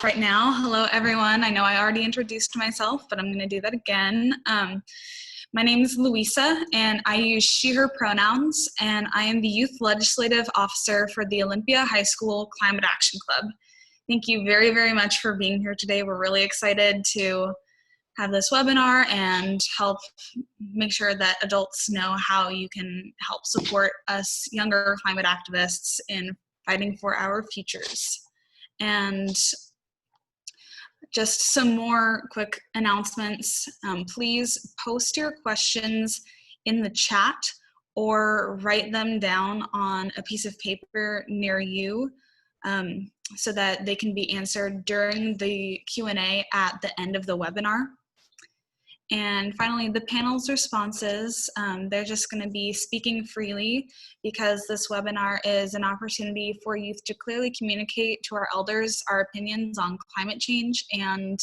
Right now. Hello, everyone. I know I already introduced myself, but I'm going to do that again. My name is Louisa, and I use she, her pronouns, and I am the Youth Legislative Officer for the Olympia High School Climate Action Club. Thank you very, very much for being here today. We're really excited to have this webinar and help make sure that adults know how you can help support us younger climate activists in fighting for our futures. And just some more quick announcements. Please post your questions in the chat or write them down on a piece of paper near you so that they can be answered during the Q&A at the end of the webinar. And finally, the panel's responses, they're just going to be speaking freely because this webinar is an opportunity for youth to clearly communicate to our elders our opinions on climate change and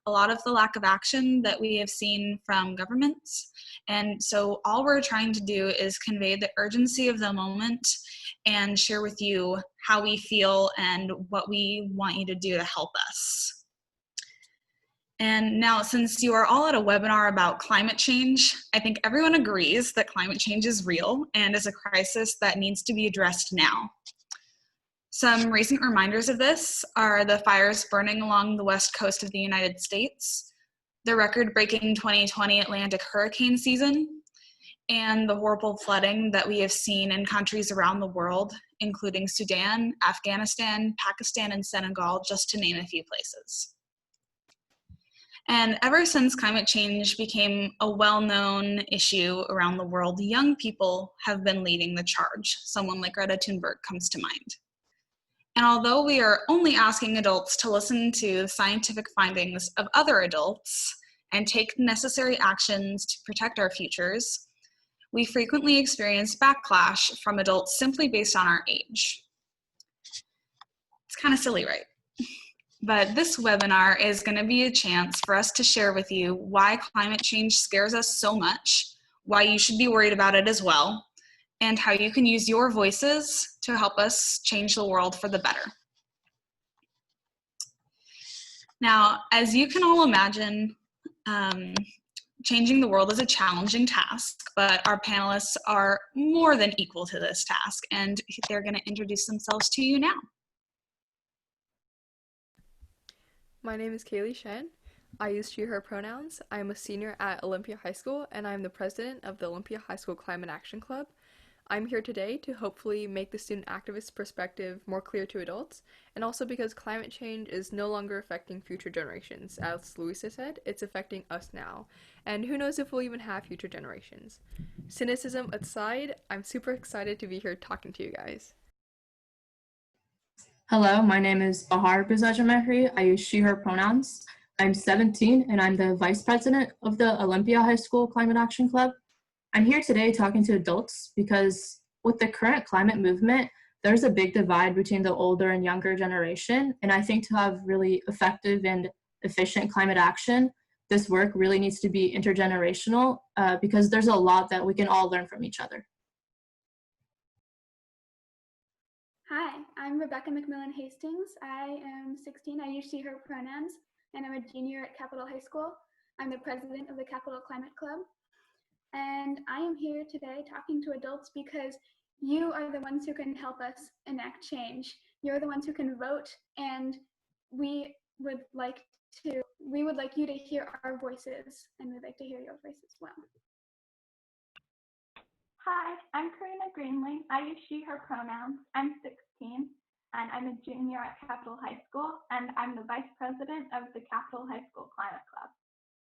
a lot of the lack of action that we have seen from governments. And so all we're trying to do is convey the urgency of the moment and share with you how we feel and what we want you to do to help us. And now, since you are all at a webinar about climate change, I think everyone agrees that climate change is real and is a crisis that needs to be addressed now. Some recent reminders of this are the fires burning along the west coast of the United States, the record-breaking 2020 Atlantic hurricane season, and the horrible flooding that we have seen in countries around the world, including Sudan, Afghanistan, Pakistan, and Senegal, just to name a few places. And ever since climate change became a well-known issue around the world, young people have been leading the charge. Someone like Greta Dunberg comes to mind. And although we are only asking adults to listen to the scientific findings of other adults and take necessary actions to protect our futures, we frequently experience backlash from adults simply based on our age. It's kind of silly, right? But this webinar is going to be a chance for us to share with you why climate change scares us so much, why you should be worried about it as well, and how you can use your voices to help us change the world for the better. Now, as you can all imagine, changing the world is a challenging task, but our panelists are more than equal to this task, and they're going to introduce themselves to you now. My name is Kaylee Shen. I use she, her pronouns. I am a senior at Olympia High School, and I am the president of the Olympia High School Climate Action Club. I'm here today to hopefully make the student activist perspective more clear to adults, and also because climate change is no longer affecting future generations. As Louisa said, it's affecting us now, and who knows if we'll even have future generations. Cynicism aside, I'm super excited to be here talking to you guys. Hello, my name is Bahar Bizajamehri. I use she, her pronouns. I'm 17 and I'm the vice president of the Olympia High School Climate Action Club. I'm here today talking to adults because with the current climate movement, there's a big divide between the older and younger generation. And I think to have really effective and efficient climate action, this work really needs to be intergenerational because there's a lot that we can all learn from each other. Hi, I'm Rebecca Mcmillan Hastings. I am 16. I use she, her pronouns, and I'm a junior at Capitol High School. I'm the president of the Capitol Climate Club. And I am here today talking to adults because you are the ones who can help us enact change. You're the ones who can vote, and we would like you to hear our voices, and we'd like to hear your voice as well. Hi, I'm Karina Greenlee. I use she, her pronouns. I'm 16, and I'm a junior at Capitol High School, and I'm the vice president of the Capitol High School Climate Club.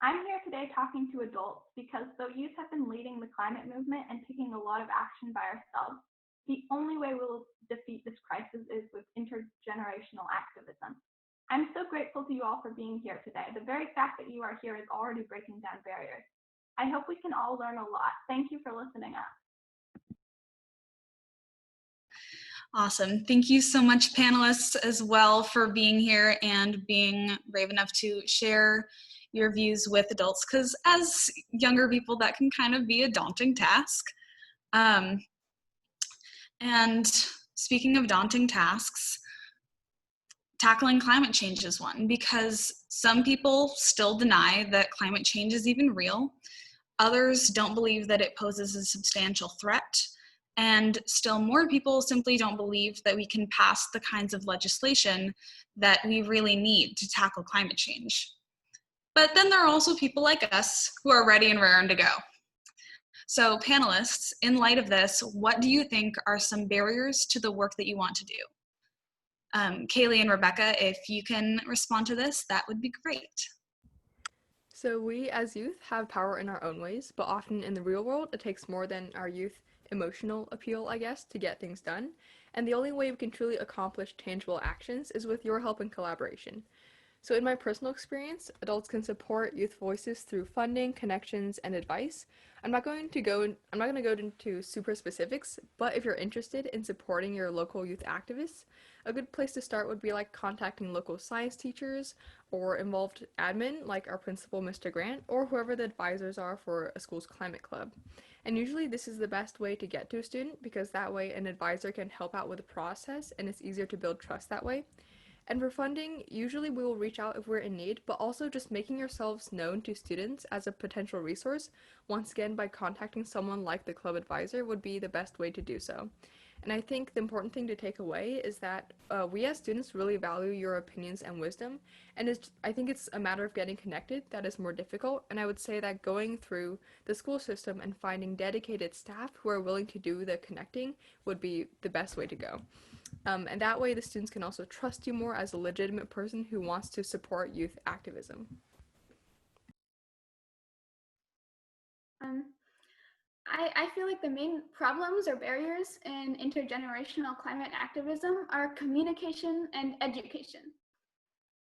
I'm here today talking to adults because though youth have been leading the climate movement and taking a lot of action by ourselves, the only way we'll defeat this crisis is with intergenerational activism. I'm so grateful to you all for being here today. The very fact that you are here is already breaking down barriers. I hope we can all learn a lot. Thank you for listening up. Awesome. Thank you so much, panelists, as well, for being here and being brave enough to share your views with adults, because as younger people, that can kind of be a daunting task. And speaking of daunting tasks, tackling climate change is one, because some people still deny that climate change is even real. Others don't believe that it poses a substantial threat. And still more people simply don't believe that we can pass the kinds of legislation that we really need to tackle climate change. But then there are also people like us who are ready and raring to go. So panelists, in light of this, what do you think are some barriers to the work that you want to do? Kaylee and Rebecca, if you can respond to this, that would be great. So we as youth have power in our own ways, but often in the real world it takes more than our youth emotional appeal, I guess, to get things done. And the only way we can truly accomplish tangible actions is with your help and collaboration. So in my personal experience, adults can support youth voices through funding, connections, and advice. I'm not going to go into super specifics, but if you're interested in supporting your local youth activists, a good place to start would be like contacting local science teachers or involved admin like our principal, Mr. Grant, or whoever the advisors are for a school's climate club. And usually this is the best way to get to a student because that way an advisor can help out with the process and it's easier to build trust that way. And for funding, usually we will reach out if we're in need, but also just making yourselves known to students as a potential resource, once again by contacting someone like the club advisor would be the best way to do so. And I think the important thing to take away is that we as students really value your opinions and wisdom, and I think it's a matter of getting connected that is more difficult, and I would say that going through the school system and finding dedicated staff who are willing to do the connecting would be the best way to go. And that way the students can also trust you more as a legitimate person who wants to support youth activism. I feel like the main problems or barriers in intergenerational climate activism are communication and education.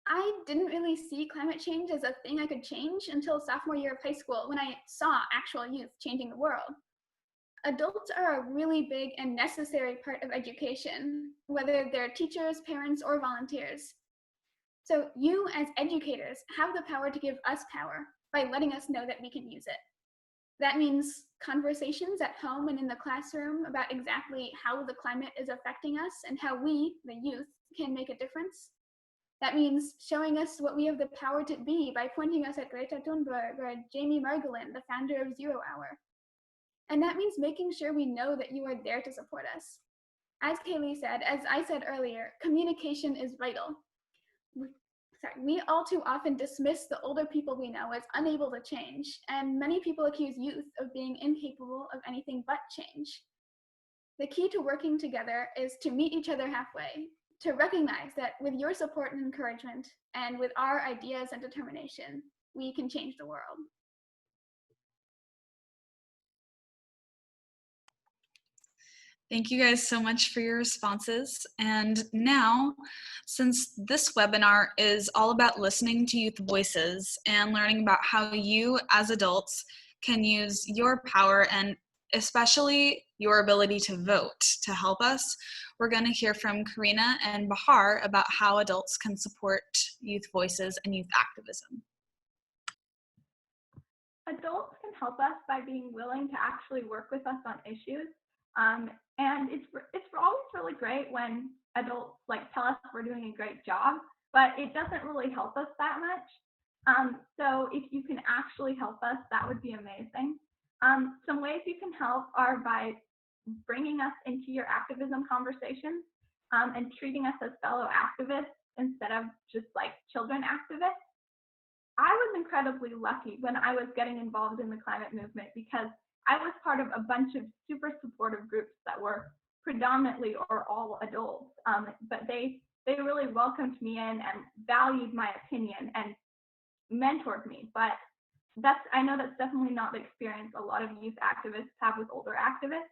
I didn't really see climate change as a thing I could change until sophomore year of high school when I saw actual youth changing the world. Adults are a really big and necessary part of education, whether they're teachers, parents, or volunteers. So you as educators have the power to give us power by letting us know that we can use it. That means conversations at home and in the classroom about exactly how the climate is affecting us and how we, the youth, can make a difference. That means showing us what we have the power to be by pointing us at Greta Dunberg or Jamie Margolin, the founder of Zero Hour. And that means making sure we know that you are there to support us. As Kaylee said, as I said earlier, communication is vital. We all too often dismiss the older people we know as unable to change, and many people accuse youth of being incapable of anything but change. The key to working together is to meet each other halfway, to recognize that with your support and encouragement, and with our ideas and determination, we can change the world. Thank you guys so much for your responses. And now, since this webinar is all about listening to youth voices and learning about how you as adults can use your power and especially your ability to vote to help us, we're going to hear from Karina and Bahar about how adults can support youth voices and youth activism. Adults can help us by being willing to actually work with us on issues. And it's always really great when adults tell us we're doing a great job, but it doesn't really help us that much. So if you can actually help us, that would be amazing. Some ways you can help are by bringing us into your activism conversations and treating us as fellow activists instead of just children activists. I was incredibly lucky when I was getting involved in the climate movement because I was part of a bunch of super supportive groups that were predominantly or all adults, but they really welcomed me in and valued my opinion and mentored me. But I know that's definitely not the experience a lot of youth activists have with older activists.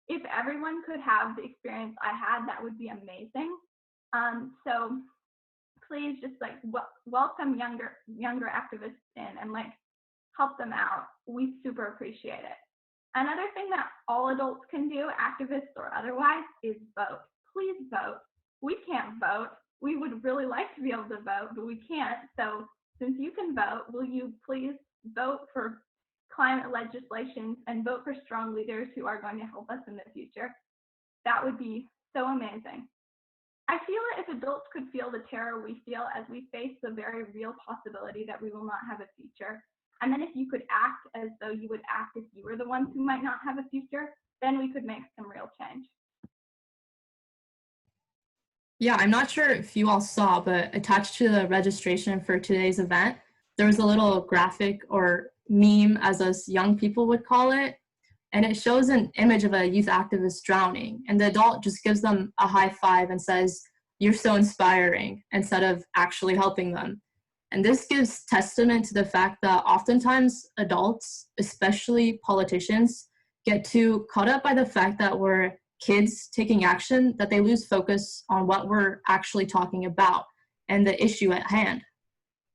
If everyone could have the experience I had, that would be amazing. So please just welcome younger activists in and help them out. We super appreciate it. Another thing that all adults can do, activists or otherwise, is vote. Please vote. We can't vote. We would really like to be able to vote, but we can't. So since you can vote, will you please vote for climate legislation and vote for strong leaders who are going to help us in the future? That would be so amazing. I feel that if adults could feel the terror we feel as we face the very real possibility that we will not have a future, and then if you could act as though you would act if you were the ones who might not have a future, then we could make some real change. Yeah, I'm not sure if you all saw, but attached to the registration for today's event, there was a little graphic or meme, as us young people would call it, and it shows an image of a youth activist drowning, and the adult just gives them a high five and says, "You're so inspiring," instead of actually helping them. And this gives testament to the fact that oftentimes adults, especially politicians, get too caught up by the fact that we're kids taking action that they lose focus on what we're actually talking about and the issue at hand.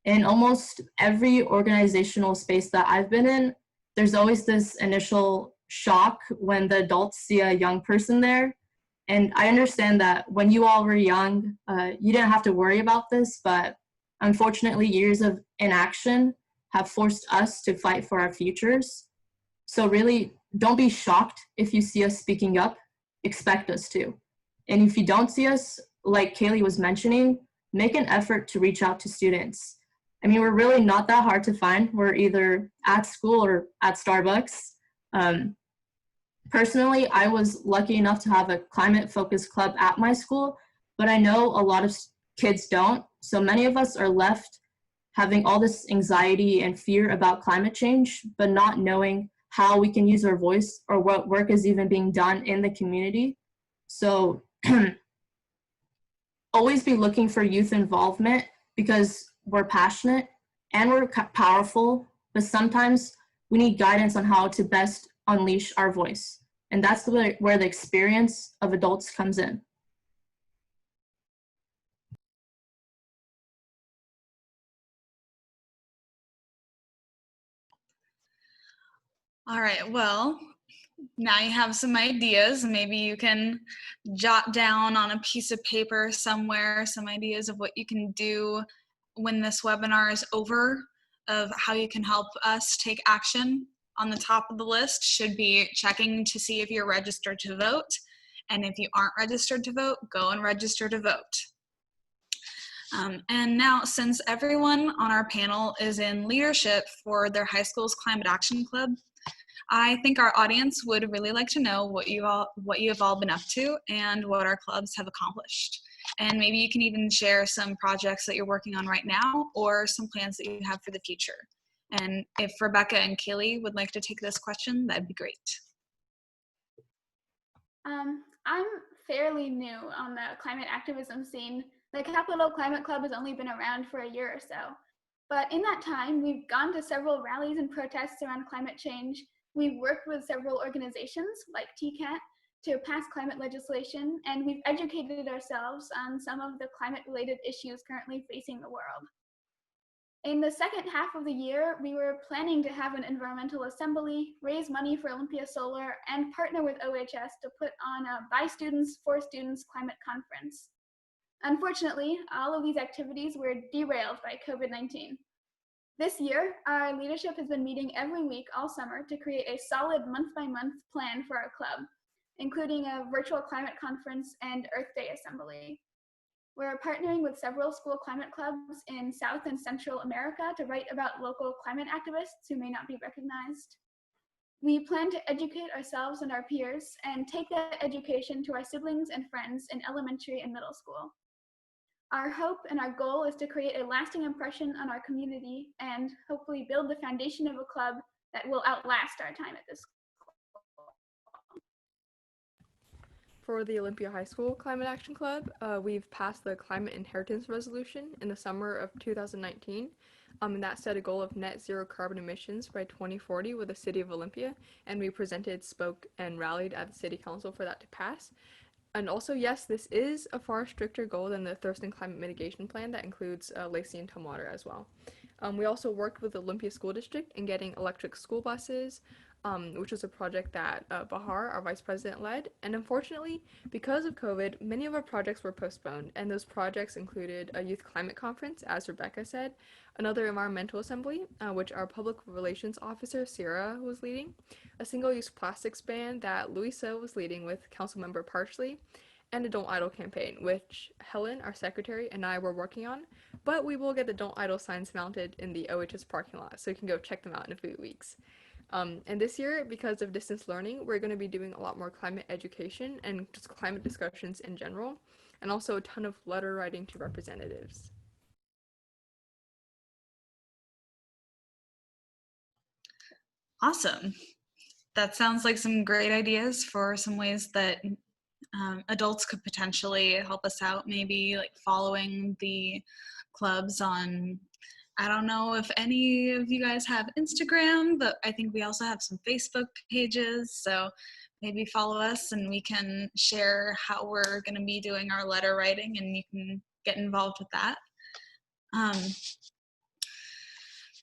In almost every organizational space that I've been in, there's always this initial shock when the adults see a young person there. And I understand that when you all were young, you didn't have to worry about this, but unfortunately, years of inaction have forced us to fight for our futures. So really, don't be shocked if you see us speaking up. Expect us to. And if you don't see us, like Kaylee was mentioning, make an effort to reach out to students. I mean, we're really not that hard to find. We're either at school or at Starbucks. Personally, I was lucky enough to have a climate-focused club at my school, but I know a lot of kids don't. So many of us are left having all this anxiety and fear about climate change, but not knowing how we can use our voice or what work is even being done in the community. So always be looking for youth involvement because we're passionate and we're powerful, but sometimes we need guidance on how to best unleash our voice. And that's where the experience of adults comes in. All right, well, now you have some ideas. Maybe you can jot down on a piece of paper somewhere some ideas of what you can do when this webinar is over, of how you can help us take action. On the top of the list should be checking to see if you're registered to vote. And if you aren't registered to vote, go and register to vote. And now, since everyone on our panel is in leadership for their high school's Climate Action Club, I think our audience would really like to know what you have all been up to and what our clubs have accomplished. And maybe you can even share some projects that you're working on right now or some plans that you have for the future. And if Rebecca and Kaylee would like to take this question, that'd be great. I'm fairly new on the climate activism scene. The Capital Climate Club has only been around for a year or so. But in that time, we've gone to several rallies and protests around climate change. We've worked with several organizations like TCAT to pass climate legislation, and we've educated ourselves on some of the climate-related issues currently facing the world. In the second half of the year, we were planning to have an environmental assembly, raise money for Olympia Solar, and partner with OHS to put on a By Students, for Students climate conference. Unfortunately, all of these activities were derailed by COVID-19. This year, our leadership has been meeting every week all summer to create a solid month-by-month plan for our club, including a virtual climate conference and Earth Day assembly. We're partnering with several school climate clubs in South and Central America to write about local climate activists who may not be recognized. We plan to educate ourselves and our peers and take that education to our siblings and friends in elementary and middle school. Our hope and our goal is to create a lasting impression on our community and hopefully build the foundation of a club that will outlast our time at this school. For the Olympia High School Climate Action Club, we've passed the Climate Inheritance Resolution in the summer of 2019, and that set a goal of net zero carbon emissions by 2040 with the city of Olympia, and we presented, spoke, and rallied at the city council for that to pass. And also, yes, this is a far stricter goal than the Thurston Climate Mitigation Plan that includes Lacey and Tumwater as well. We also worked with the Olympia School District in getting electric school buses, which was a project that Bahar, our vice president, led. And unfortunately, because of COVID, many of our projects were postponed, and those projects included a youth climate conference, as Rebecca said, another environmental assembly, which our public relations officer, Sierra, was leading, a single-use plastics ban that Louisa was leading with Councilmember Parchley, and a Don't Idle campaign, which Helen, our secretary, and I were working on, but we will get the Don't Idle signs mounted in the OHS parking lot, so you can go check them out in a few weeks. And this year, because of distance learning, we're going to be doing a lot more climate education and just climate discussions in general, and also a ton of letter writing to representatives. Awesome. That sounds like some great ideas for some ways that adults could potentially help us out, maybe like following the clubs on, I don't know if any of you guys have Instagram, but I think we also have some Facebook pages. So maybe follow us and we can share how we're going to be doing our letter writing and you can get involved with that.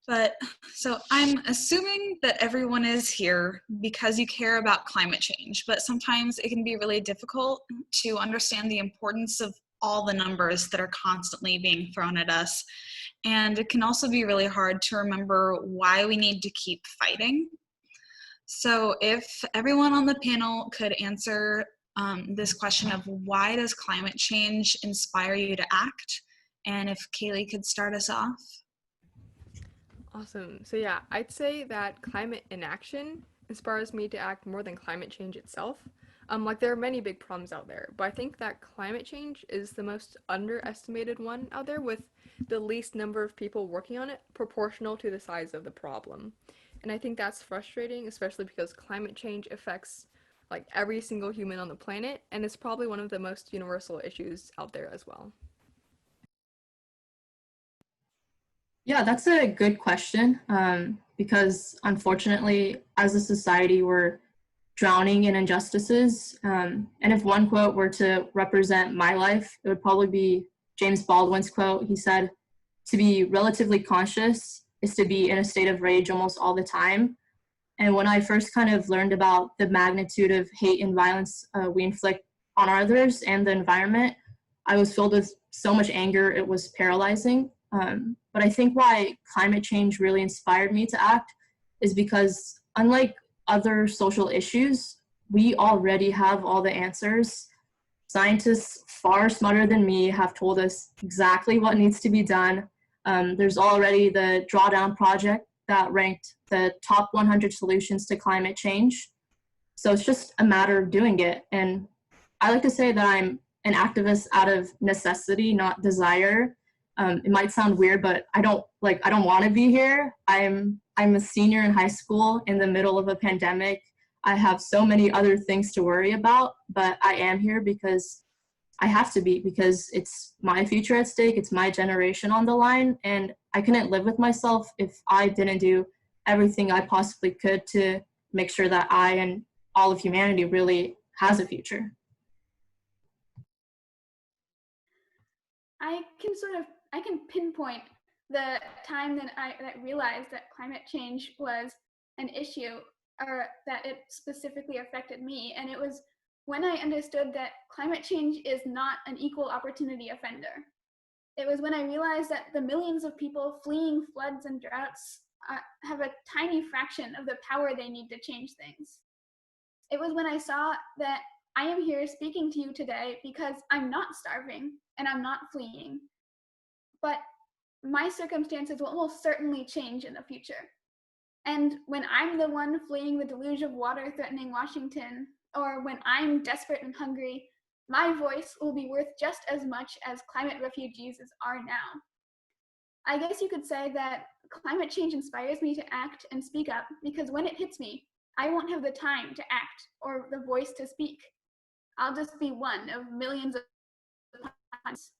But so I'm assuming that everyone is here because you care about climate change, but sometimes it can be really difficult to understand the importance of all the numbers that are constantly being thrown at us. And it can also be really hard to remember why we need to keep fighting. So if everyone on the panel could answer this question of why does climate change inspire you to act? And if Kaylee could start us off. Awesome. So yeah, I'd say that climate inaction inspires me to act more than climate change itself. Like there are many big problems out there, but I think that climate change is the most underestimated one out there with the least number of people working on it proportional to the size of the problem. And I think that's frustrating, especially because climate change affects like every single human on the planet, and it's probably one of the most universal issues out there as well. Yeah, that's a good question because unfortunately, as a society, we're drowning in injustices. And if one quote were to represent my life, it would probably be James Baldwin's quote. He said, "To be relatively conscious is to be in a state of rage almost all the time." And when I first kind of learned about the magnitude of hate and violence we inflict on others and the environment, I was filled with so much anger, it was paralyzing. But I think why climate change really inspired me to act is because unlike other social issues, we already have all the answers. Scientists far smarter than me have told us exactly what needs to be done. There's already the Drawdown Project that ranked the top 100 solutions to climate change. So it's just a matter of doing it. And I like to say that I'm an activist out of necessity, not desire. It might sound weird, but I don't want to be here. I'm a senior in high school in the middle of a pandemic. I have so many other things to worry about, but I am here because I have to be, because it's my future at stake. It's my generation on the line, and I couldn't live with myself if I didn't do everything I possibly could to make sure that I and all of humanity really has a future. I can pinpoint the time that I realized that climate change was an issue, or that it specifically affected me. And it was when I understood that climate change is not an equal opportunity offender. It was when I realized that the millions of people fleeing floods and droughts have a tiny fraction of the power they need to change things. It was when I saw that I am here speaking to you today because I'm not starving and I'm not fleeing, but my circumstances will almost certainly change in the future. And when I'm the one fleeing the deluge of water threatening Washington, or when I'm desperate and hungry, my voice will be worth just as much as climate refugees are now. I guess you could say that climate change inspires me to act and speak up because when it hits me, I won't have the time to act or the voice to speak. I'll just be one of millions of times.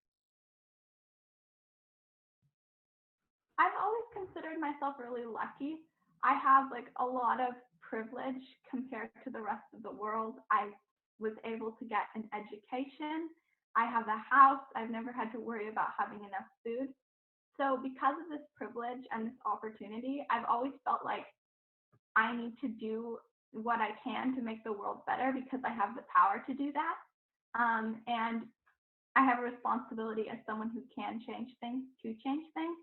I've always considered myself really lucky. I have like a lot of privilege compared to the rest of the world. I was able to get an education. I have a house. I've never had to worry about having enough food. So because of this privilege and this opportunity, I've always felt like I need to do what I can to make the world better because I have the power to do that. And I have a responsibility as someone who can change things to change things.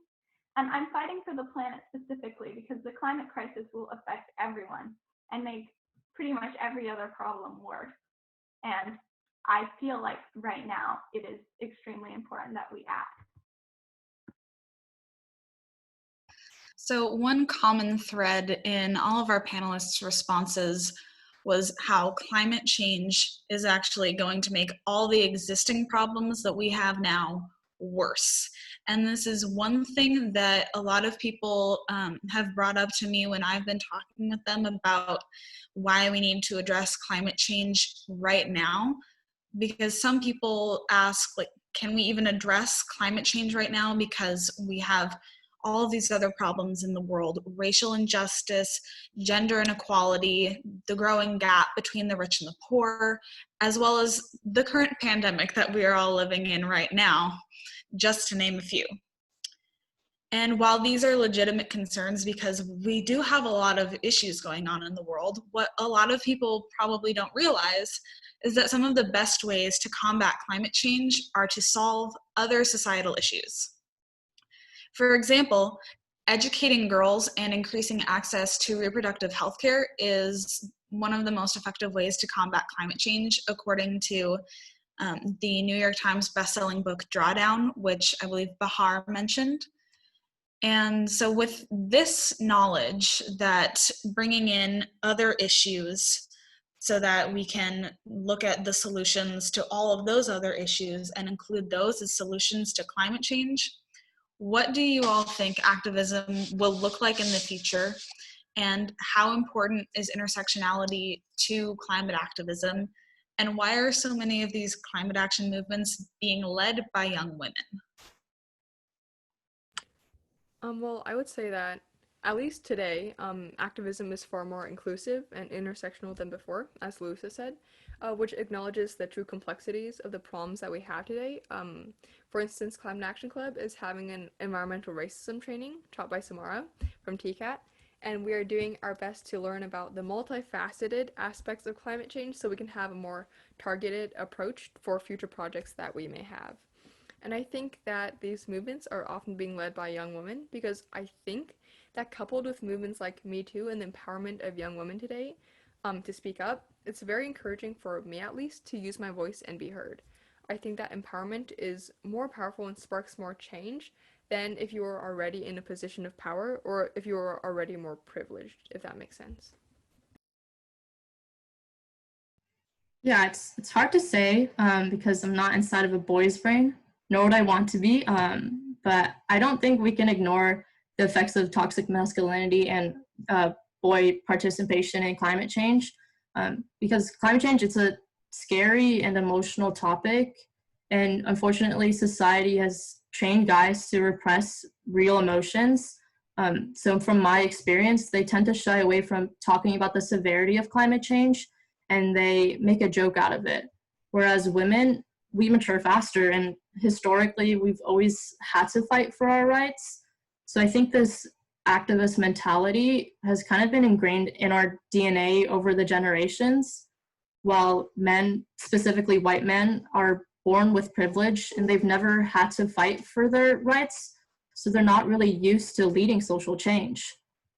And I'm fighting for the planet specifically because the climate crisis will affect everyone and make pretty much every other problem worse. And I feel like right now it is extremely important that we act. So one common thread in all of our panelists' responses was how climate change is actually going to make all the existing problems that we have now worse. And this is one thing that a lot of people have brought up to me when I've been talking with them about why we need to address climate change right now. Because some people ask, like, can we even address climate change right now because we have all of these other problems in the world: racial injustice, gender inequality, the growing gap between the rich and the poor, as well as the current pandemic that we are all living in right now, just to name a few. And while these are legitimate concerns, because we do have a lot of issues going on in the world, what a lot of people probably don't realize is that some of the best ways to combat climate change are to solve other societal issues. For example, educating girls and increasing access to reproductive health care is one of the most effective ways to combat climate change, according to the New York Times bestselling book Drawdown, which I believe Bahar mentioned. And so with this knowledge that bringing in other issues so that we can look at the solutions to all of those other issues and include those as solutions to climate change, what do you all think activism will look like in the future? And how important is intersectionality to climate activism? And why are so many of these climate action movements being led by young women? Well, I would say that, at least today, activism is far more inclusive and intersectional than before, as Lewis has said, which acknowledges the true complexities of the problems that we have today. For instance, Climate Action Club is having an environmental racism training taught by Samara from TCAT, and we are doing our best to learn about the multifaceted aspects of climate change so we can have a more targeted approach for future projects that we may have. And I think that these movements are often being led by young women because I think that coupled with movements like Me Too and the empowerment of young women today to speak up, it's very encouraging for me at least to use my voice and be heard. I think that empowerment is more powerful and sparks more change than if you are already in a position of power or if you are already more privileged, if that makes sense. Yeah, it's hard to say because I'm not inside of a boy's brain, nor would I want to be. But I don't think we can ignore the effects of toxic masculinity and boy participation in climate change, because climate change, it's a scary and emotional topic, and unfortunately society has trained guys to repress real emotions. So from my experience, they tend to shy away from talking about the severity of climate change, and they make a joke out of it. Whereas women, we mature faster, and historically we've always had to fight for our rights. So I think this activist mentality has kind of been ingrained in our DNA over the generations, while men, specifically white men, are born with privilege and they've never had to fight for their rights. So they're not really used to leading social change.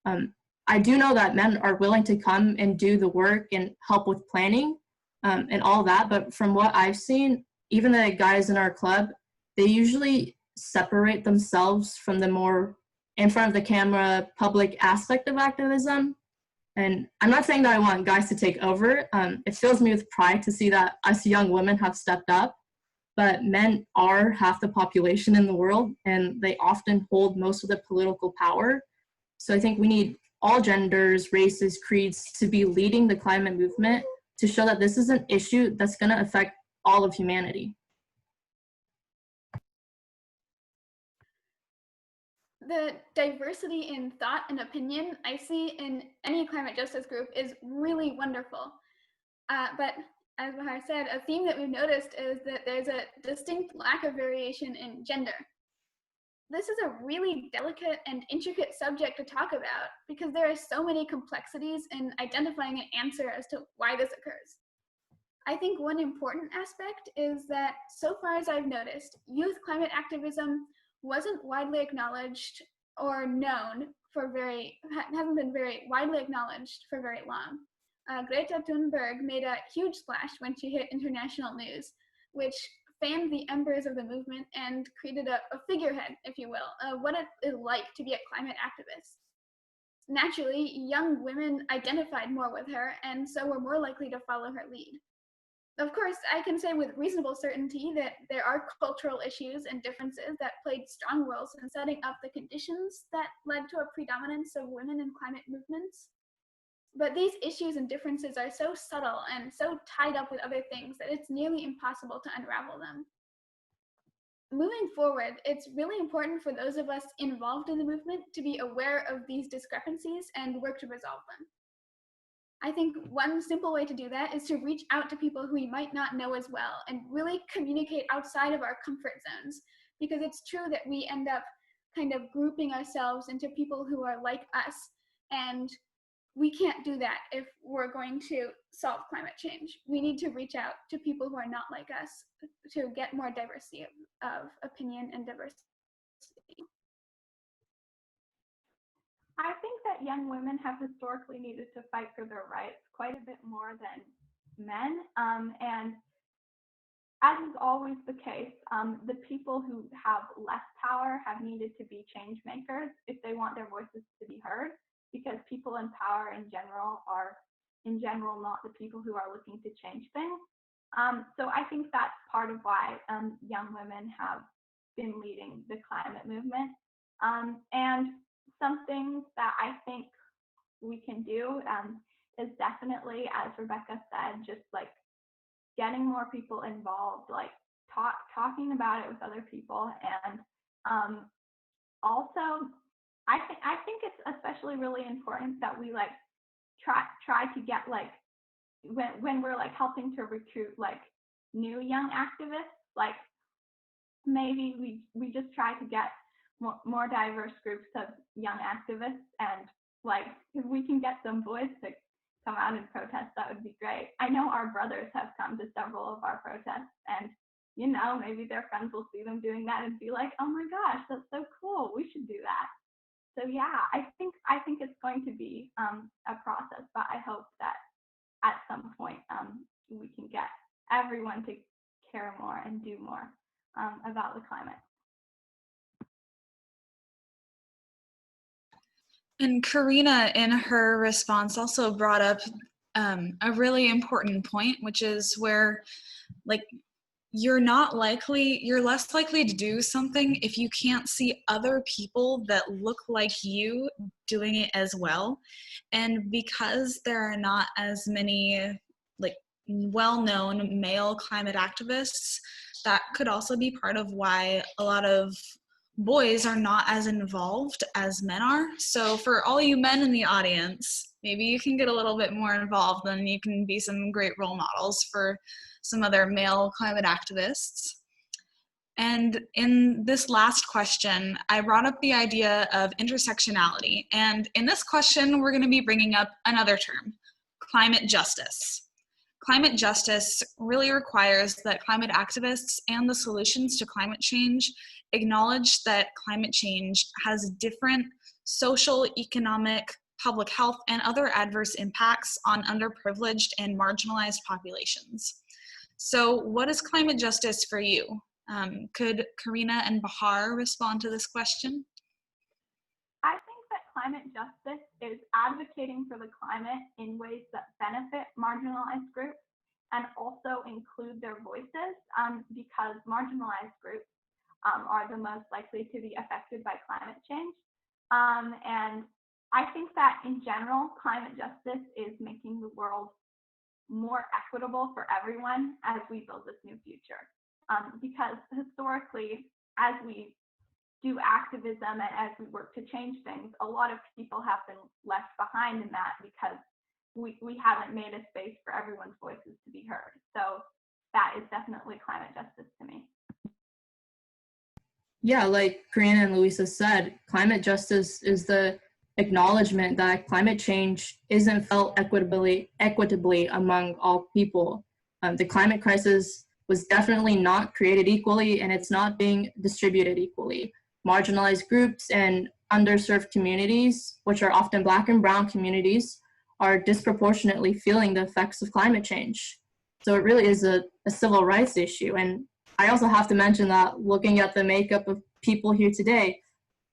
I do know that men are willing to come and do the work and help with planning and all that, but from what I've seen, even the guys in our club, they usually separate themselves from the more in front of the camera public aspect of activism. And I'm not saying that I want guys to take over. It fills me with pride to see that us young women have stepped up, but men are half the population in the world, and they often hold most of the political power. So I think we need all genders, races, creeds to be leading the climate movement to show that this is an issue that's going to affect all of humanity. The diversity in thought and opinion I see in any climate justice group is really wonderful. But as Bahar said, a theme that we've noticed is that there's a distinct lack of variation in gender. This is a really delicate and intricate subject to talk about because there are so many complexities in identifying an answer as to why this occurs. I think one important aspect is that so far as I've noticed, youth climate activism wasn't widely acknowledged or known for hasn't been very widely acknowledged for very long. Greta Dunberg made a huge splash when she hit international news, which famed the embers of the movement and created a figurehead, if you will, what it is like to be a climate activist. Naturally, young women identified more with her and so were more likely to follow her lead. Of course, I can say with reasonable certainty that there are cultural issues and differences that played strong roles in setting up the conditions that led to a predominance of women in climate movements. But these issues and differences are so subtle and so tied up with other things that it's nearly impossible to unravel them. Moving forward, it's really important for those of us involved in the movement to be aware of these discrepancies and work to resolve them. I think one simple way to do that is to reach out to people who we might not know as well and really communicate outside of our comfort zones, because it's true that we end up kind of grouping ourselves into people who are like us, and we can't do that if we're going to solve climate change. We need to reach out to people who are not like us to get more diversity of opinion and diversity. I think that young women have historically needed to fight for their rights quite a bit more than men. And as is always the case, the people who have less power have needed to be change makers if they want their voices to be heard, because people in power in general are not the people who are looking to change things. So I think that's part of why young women have been leading the climate movement. And some things that I think we can do is definitely, as Rebecca said, just like getting more people involved, like talking about it with other people. And also, I think it's especially really important that we like try to get like when we're like helping to recruit like new young activists, like maybe we just try to get more diverse groups of young activists, and like if we can get some boys to come out and protest, that would be great. I know our brothers have come to several of our protests, and you know, maybe their friends will see them doing that and be like, oh my gosh, that's so cool, we should do that. So yeah, I think it's going to be a process, but I hope that at some point we can get everyone to care more and do more about the climate. And Karina, in her response, also brought up a really important point, which is where, like, you're less likely to do something if you can't see other people that look like you doing it as well. And because there are not as many, like, well-known male climate activists, that could also be part of why a lot of boys are not as involved as men are. So for all you men in the audience, maybe you can get a little bit more involved, and you can be some great role models for some other male climate activists. And in this last question, I brought up the idea of intersectionality. And in this question, we're going to be bringing up another term, climate justice. Climate justice really requires that climate activists and the solutions to climate change acknowledge that climate change has different social, economic, public health, and other adverse impacts on underprivileged and marginalized populations. So what is climate justice for you? Could Karina and Bahar respond to this question? I think that climate justice is advocating for the climate in ways that benefit marginalized groups and also include their voices, because marginalized groups are the most likely to be affected by climate change. And I think that in general, climate justice is making the world more equitable for everyone as we build this new future. Because historically, as we do activism and as we work to change things, a lot of people have been left behind in that because we haven't made a space for everyone's voices to be heard. So that is definitely climate justice to me. Yeah, like Karina and Louisa said, climate justice is the acknowledgement that climate change isn't felt equitably among all people. The climate crisis was definitely not created equally, and it's not being distributed equally. Marginalized groups and underserved communities, which are often Black and Brown communities, are disproportionately feeling the effects of climate change. So it really is a civil rights issue. And I also have to mention that looking at the makeup of people here today,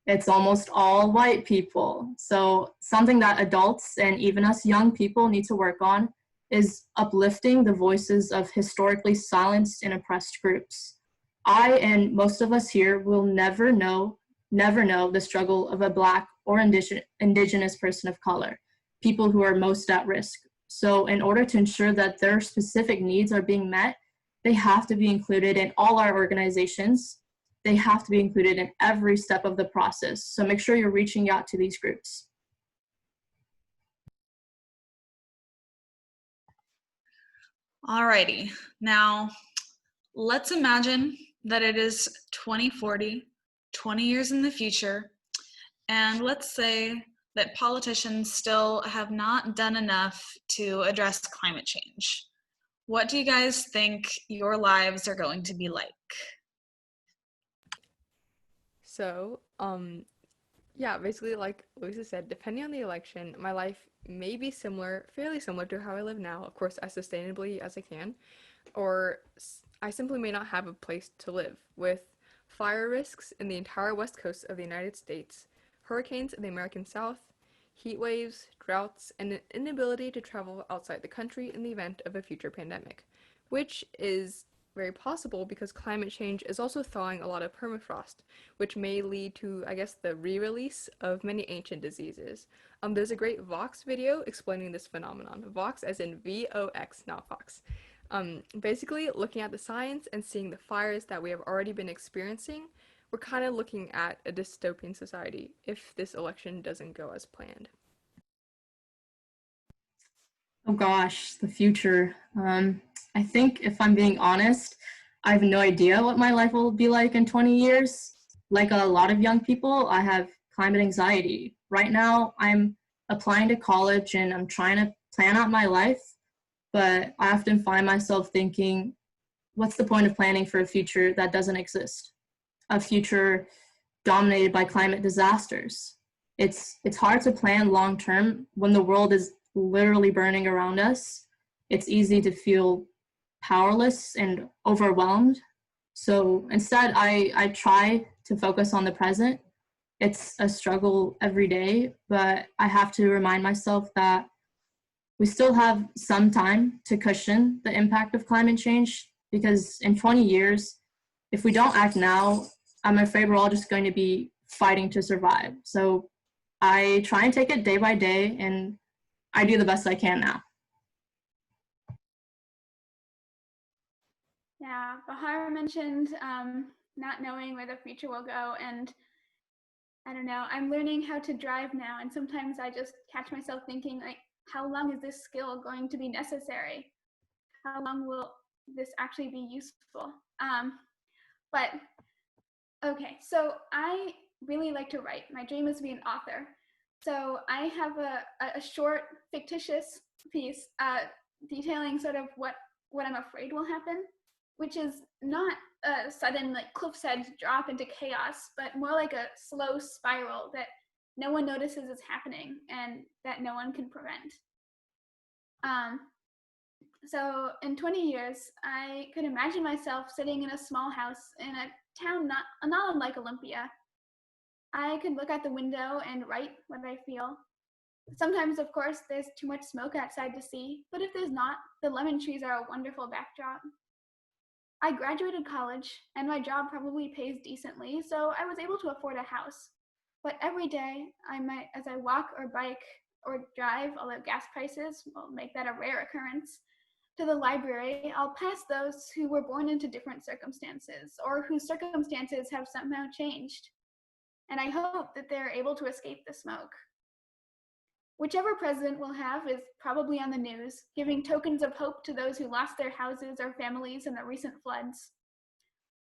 it's almost all white people. So something that adults and even us young people need to work on is uplifting the voices of historically silenced and oppressed groups. I and most of us here will never know the struggle of a Black or indigenous person of color, people who are most at risk. So in order to ensure that their specific needs are being met, they have to be included in all our organizations. They have to be included in every step of the process. So make sure you're reaching out to these groups. Alrighty, now let's imagine that it is 2040, 20 years in the future, and let's say that politicians still have not done enough to address climate change. What do you guys think your lives are going to be like? So, yeah, basically, like Lisa said, depending on the election, my life may be fairly similar to how I live now, of course, as sustainably as I can, or I simply may not have a place to live, with fire risks in the entire west coast of the United States, hurricanes in the American South, heat waves, droughts, and an inability to travel outside the country in the event of a future pandemic, which is very possible because climate change is also thawing a lot of permafrost, which may lead to, I guess, the re-release of many ancient diseases. There's a great Vox video explaining this phenomenon. Vox as in V-O-X, not Fox. Basically, looking at the science and seeing the fires that we have already been experiencing, we're kind of looking at a dystopian society if this election doesn't go as planned. Oh gosh, the future. I think if I'm being honest, I have no idea what my life will be like in 20 years. Like a lot of young people, I have climate anxiety. Right now, I'm applying to college and I'm trying to plan out my life, but I often find myself thinking, what's the point of planning for a future that doesn't exist? A future dominated by climate disasters. It's hard to plan long term when the world is literally burning around us. It's easy to feel powerless and overwhelmed. So instead, I try to focus on the present. It's a struggle every day, but I have to remind myself that we still have some time to cushion the impact of climate change, because in 20 years, if we don't act now, I'm afraid we're all just going to be fighting to survive. So I try and take it day by day, and I do the best I can now. Yeah, Bahar mentioned not knowing where the future will go, and I don't know, I'm learning how to drive now, and sometimes I just catch myself thinking, like, how long is this skill going to be necessary? How long will this actually be useful? But okay, so I really like to write. My dream is to be an author. So I have a short fictitious piece detailing sort of what I'm afraid will happen, which is not a sudden like cliff's edge drop into chaos, but more like a slow spiral that no one notices is happening and that no one can prevent. So in 20 years, I could imagine myself sitting in a small house in a town not unlike Olympia. I could look out the window and write what I feel. Sometimes, of course, there's too much smoke outside to see, but if there's not, the lemon trees are a wonderful backdrop. I graduated college, and my job probably pays decently, so I was able to afford a house. But every day, as I walk or bike or drive, although gas prices will make that a rare occurrence, to the library, I'll pass those who were born into different circumstances or whose circumstances have somehow changed. And I hope that they're able to escape the smoke. Whichever president we'll have is probably on the news, giving tokens of hope to those who lost their houses or families in the recent floods.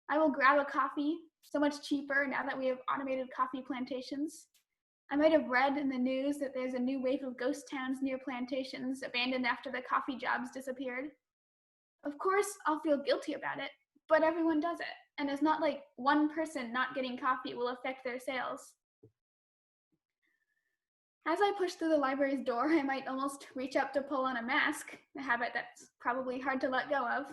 I will grab a coffee, so much cheaper now that we have automated coffee plantations. I might have read in the news that there's a new wave of ghost towns near plantations abandoned after the coffee jobs disappeared. Of course, I'll feel guilty about it, but everyone does it. And it's not like one person not getting coffee will affect their sales. As I push through the library's door, I might almost reach up to pull on a mask, a habit that's probably hard to let go of.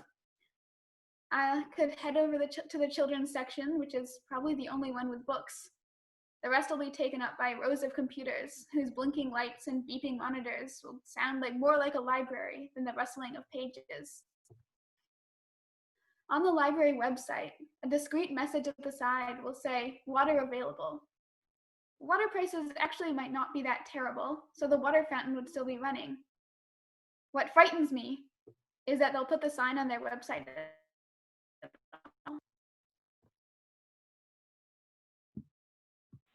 I could head over to the children's section, which is probably the only one with books. The rest will be taken up by rows of computers, whose blinking lights and beeping monitors will sound more like a library than the rustling of pages. On the library website, a discreet message at the side will say, "Water available." Water prices actually might not be that terrible, so the water fountain would still be running. What frightens me is that they'll put the sign on their website.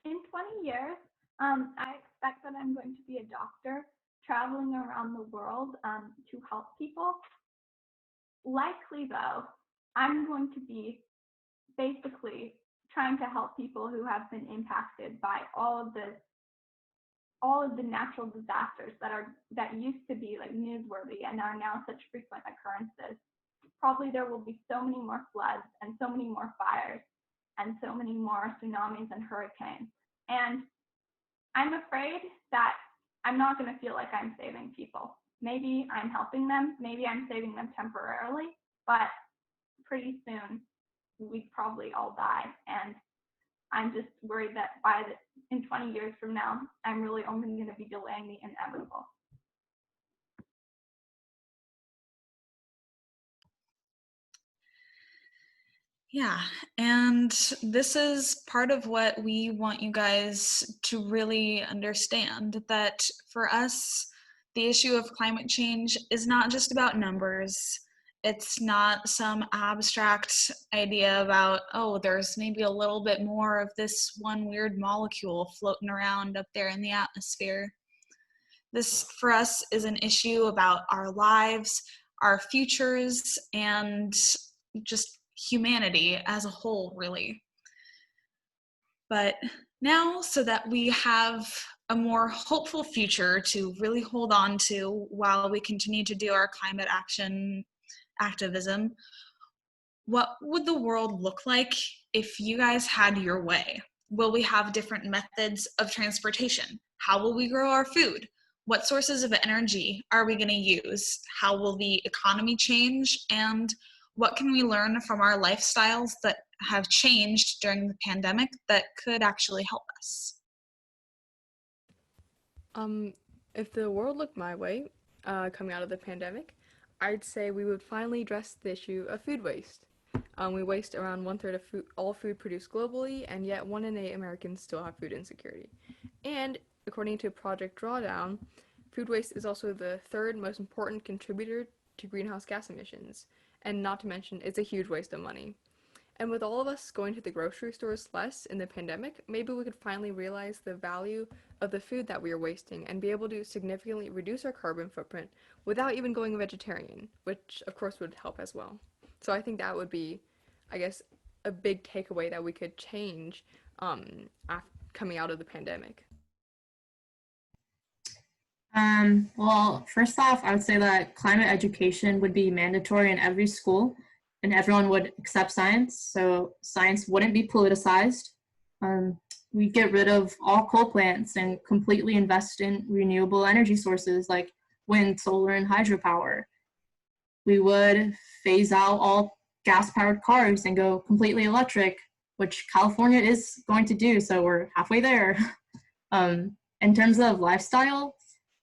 In 20 years, I expect that I'm going to be a doctor traveling around the world to help people. Likely though, I'm going to be basically trying to help people who have been impacted by all of the natural disasters that used to be like newsworthy and are now such frequent occurrences. Probably there will be so many more floods and so many more fires and so many more tsunamis and hurricanes. And I'm afraid that I'm not going to feel like I'm saving people. Maybe I'm helping them, maybe I'm saving them temporarily, but pretty soon we probably all die. And I'm just worried that in 20 years from now, I'm really only going to be delaying the inevitable. Yeah, and this is part of what we want you guys to really understand, that for us, the issue of climate change is not just about numbers. It's not some abstract idea about, oh, there's maybe a little bit more of this one weird molecule floating around up there in the atmosphere. This, for us, is an issue about our lives, our futures, and just humanity as a whole, really. But now, so that we have a more hopeful future to really hold on to while we continue to do our climate action activism, what would the world look like if you guys had your way? Will we have different methods of transportation? How will we grow our food? What sources of energy are we going to use? How will the economy change? And what can we learn from our lifestyles that have changed during the pandemic that could actually help us? If the world looked my way, coming out of the pandemic, I'd say we would finally address the issue of food waste. We waste around 1/3 of all food produced globally, and yet 1 in 8 Americans still have food insecurity. And according to Project Drawdown, food waste is also the 3rd most important contributor to greenhouse gas emissions, and not to mention, it's a huge waste of money. And with all of us going to the grocery stores less in the pandemic, maybe we could finally realize the value of the food that we are wasting and be able to significantly reduce our carbon footprint without even going vegetarian, which of course would help as well. So I think that would be, I guess, a big takeaway that we could change coming out of the pandemic. Well, first off, I would say that climate education would be mandatory in every school and everyone would accept science, so science wouldn't be politicized. We'd get rid of all coal plants and completely invest in renewable energy sources like wind, solar, and hydropower. We would phase out all gas-powered cars and go completely electric, which California is going to do, so we're halfway there. In terms of lifestyle,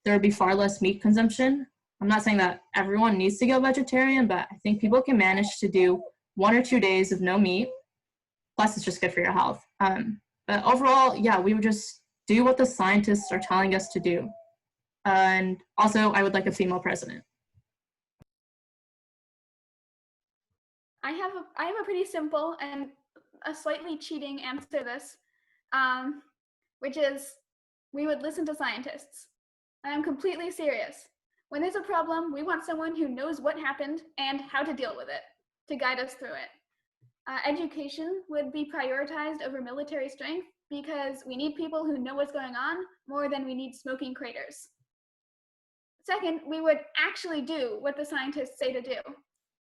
there would be far less meat consumption. I'm not saying that everyone needs to go vegetarian, but I think people can manage to do 1 or 2 days of no meat. Plus, it's just good for your health. But overall, yeah, we would just do what the scientists are telling us to do. And also, I would like a female president. I have a pretty simple and a slightly cheating answer to this, which is we would listen to scientists. I am completely serious. When there's a problem, we want someone who knows what happened and how to deal with it, to guide us through it. Education would be prioritized over military strength because we need people who know what's going on more than we need smoking craters. Second, we would actually do what the scientists say to do.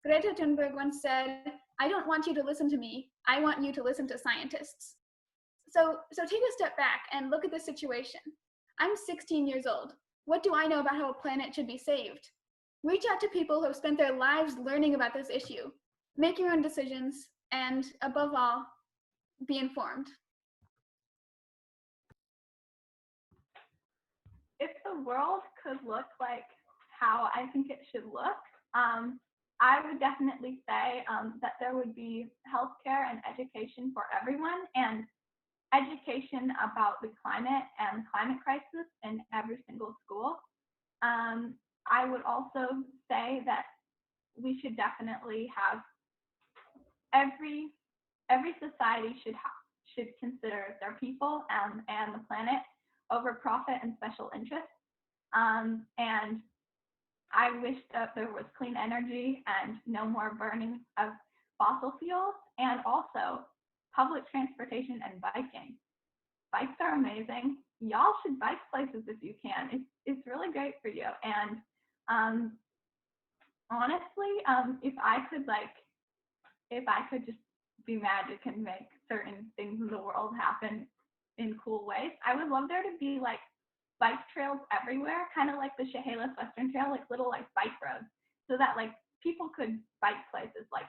Greta Dunberg once said, "I don't want you to listen to me, I want you to listen to scientists." So take a step back and look at the situation. I'm 16 years old. What do I know about how a planet should be saved? Reach out to people who have spent their lives learning about this issue. Make your own decisions, and above all, be informed. If the world could look like how I think it should look, I would definitely say that there would be healthcare and education for everyone, and education about the climate and climate crisis in every single school. I would also say that we should definitely have every society should consider their people and the planet over profit and special interests. And I wish that there was clean energy and no more burning of fossil fuels, and also public transportation and biking. Bikes are amazing. Y'all should bike places if you can. It's really great for you. And honestly, if I could just be magic and make certain things in the world happen in cool ways, I would love there to be like bike trails everywhere, kind of like the Chehalis Western Trail, like little like bike roads, so that like people could bike places like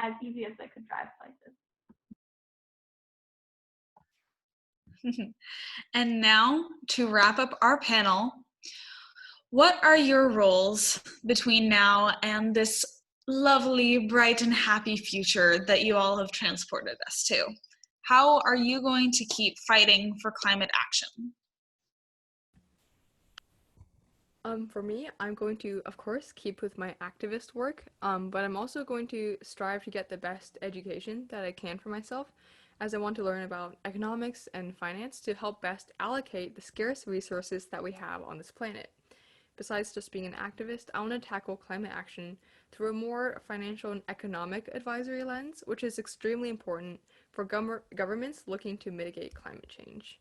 as easy as they could drive places. And now, to wrap up our panel, what are your roles between now and this lovely, bright, and happy future that you all have transported us to? How are you going to keep fighting for climate action? For me, I'm going to, of course, keep with my activist work, but I'm also going to strive to get the best education that I can for myself, as I want to learn about economics and finance to help best allocate the scarce resources that we have on this planet. Besides just being an activist, I want to tackle climate action through a more financial and economic advisory lens, which is extremely important for governments looking to mitigate climate change.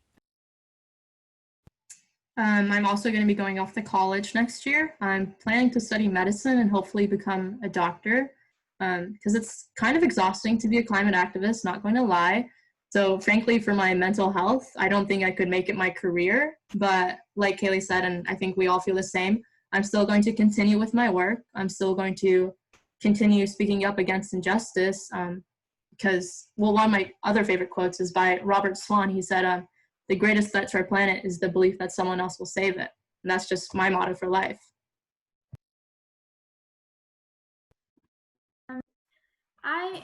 I'm also going to be going off to college next year. I'm planning to study medicine and hopefully become a doctor, because it's kind of exhausting to be a climate activist, not going to lie. So frankly, for my mental health, I don't think I could make it my career. But like Kaylee said, and I think we all feel the same, I'm still going to continue with my work. I'm still going to continue speaking up against injustice, because, well, one of my other favorite quotes is by Robert Swan. He said, the greatest threat to our planet is the belief that someone else will save it. And that's just my motto for life.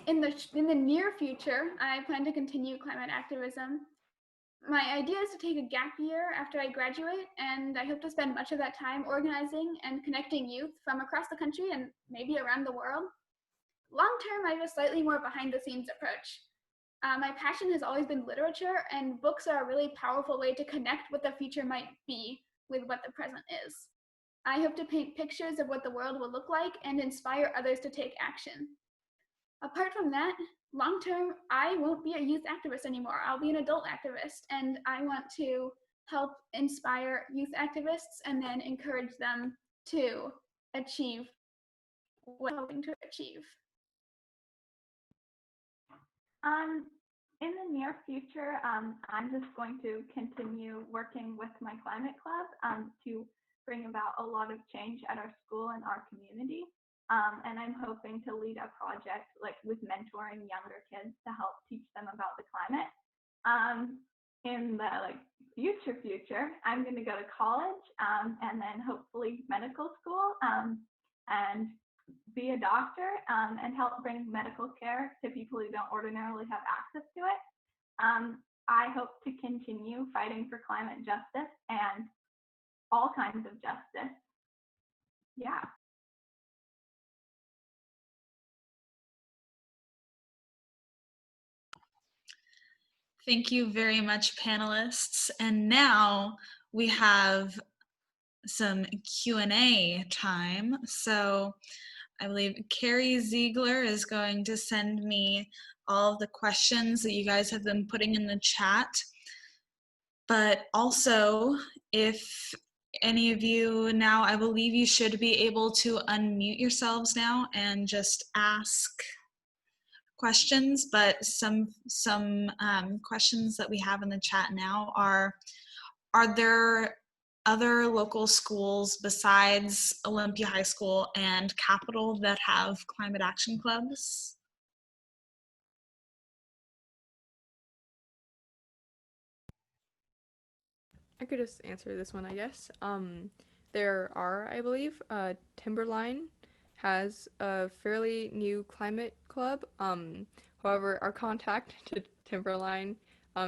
In the near future, I plan to continue climate activism. My idea is to take a gap year after I graduate, and I hope to spend much of that time organizing and connecting youth from across the country and maybe around the world. Long term, I have a slightly more behind-the-scenes approach. My passion has always been literature, and books are a really powerful way to connect what the future might be with what the present is. I hope to paint pictures of what the world will look like and inspire others to take action. Apart from that, long term, I won't be a youth activist anymore. I'll be an adult activist, and I want to help inspire youth activists and then encourage them to achieve what they're hoping to achieve. In the near future, I'm just going to continue working with my climate club to bring about a lot of change at our school and our community. And I'm hoping to lead a project like with mentoring younger kids to help teach them about the climate. In the future, I'm going to go to college and then hopefully medical school and be a doctor and help bring medical care to people who don't ordinarily have access to it. I hope to continue fighting for climate justice and all kinds of justice. Yeah. Thank you very much, panelists. And now we have some Q&A time. So I believe Carrie Ziegler is going to send me all of the questions that you guys have been putting in the chat. But also, if any of you now, I believe you should be able to unmute yourselves now and just ask questions. But some questions that we have in the chat now are are there other local schools besides Olympia High School and Capital that have climate action clubs? I could just answer this one, I guess. There are, I believe, Timberline has a fairly new climate club. However, our contact to Timberline,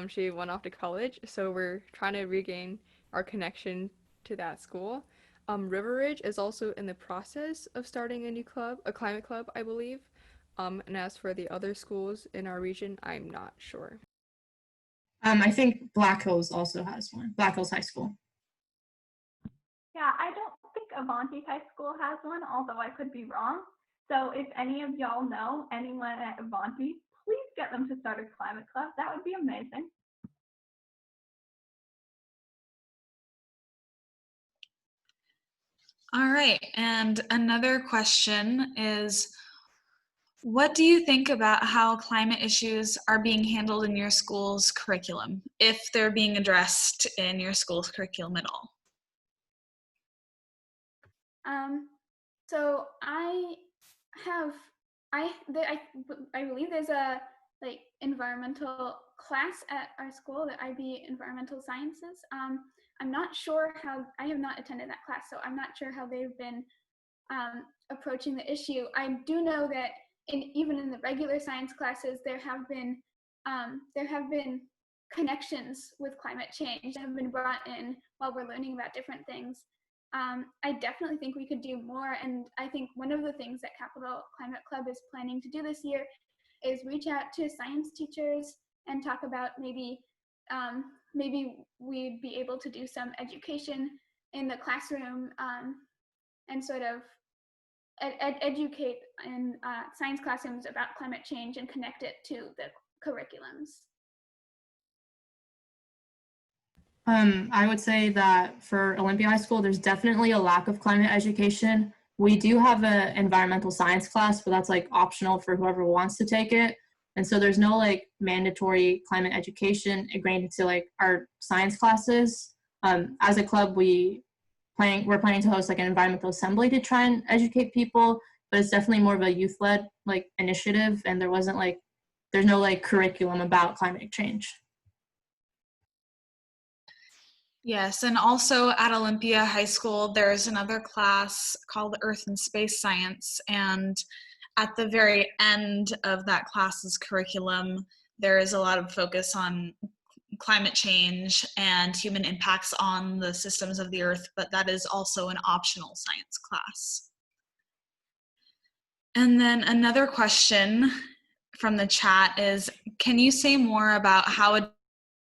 she went off to college, so we're trying to regain our connection to that school. River Ridge is also in the process of starting a new club, a climate club, I believe. And as for the other schools in our region, I'm not sure. I think Black Hills also has one, Black Hills High School. Yeah, I don't think Avanti High School has one, although I could be wrong. So if any of y'all know anyone at Avanti, please get them to start a climate club. That would be amazing. All right, and another question is, what do you think about how climate issues are being handled in your school's curriculum, if they're being addressed in your school's curriculum at all? So I believe there's a environmental class at our school, the IB Environmental Sciences. I'm not sure how, I have not attended that class, so I'm not sure how they've been approaching the issue. I do know that even in the regular science classes, there have been connections with climate change that have been brought in while we're learning about different things. I definitely think we could do more, and I think one of the things that Capital Climate Club is planning to do this year is reach out to science teachers and talk about maybe we'd be able to do some education in the classroom and sort of educate in science classrooms about climate change and connect it to the curriculums. I would say that for Olympia High School, there's definitely a lack of climate education. We do have an environmental science class, but that's like optional for whoever wants to take it. And so there's no like mandatory climate education ingrained into like our science classes. As a club, we're planning to host like an environmental assembly to try and educate people, but it's definitely more of a youth-led like initiative, and there's no like curriculum about climate change. Yes, and also at Olympia High School, there's another class called Earth and Space Science, and at the very end of that class's curriculum, there is a lot of focus on climate change and human impacts on the systems of the Earth, but that is also an optional science class. And then another question from the chat is, can you say more about how it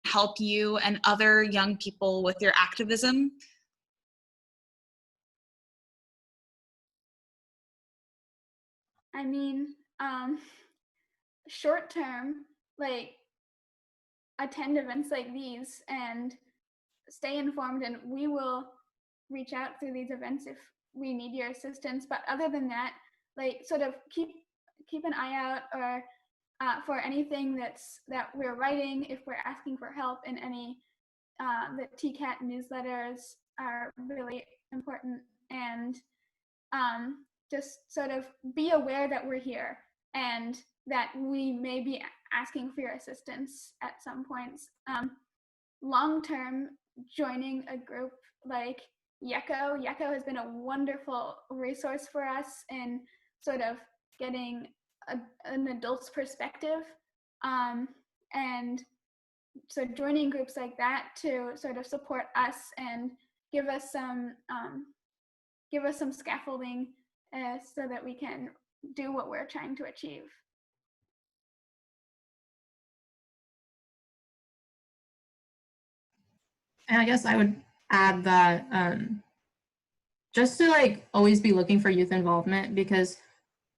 help you and other young people with your activism? I mean, short term, like attend events like these and stay informed, and we will reach out through these events if we need your assistance. But other than that, like sort of keep an eye out or for anything that we're writing. If we're asking for help in any, the TCAT newsletters are really important, and just sort of be aware that we're here and that we may be asking for your assistance at some points. Long term, joining a group like YECO has been a wonderful resource for us in sort of getting an adult's perspective, and so joining groups like that to sort of support us and give us some scaffolding so that we can do what we're trying to achieve. And I guess I would add that just to like always be looking for youth involvement, because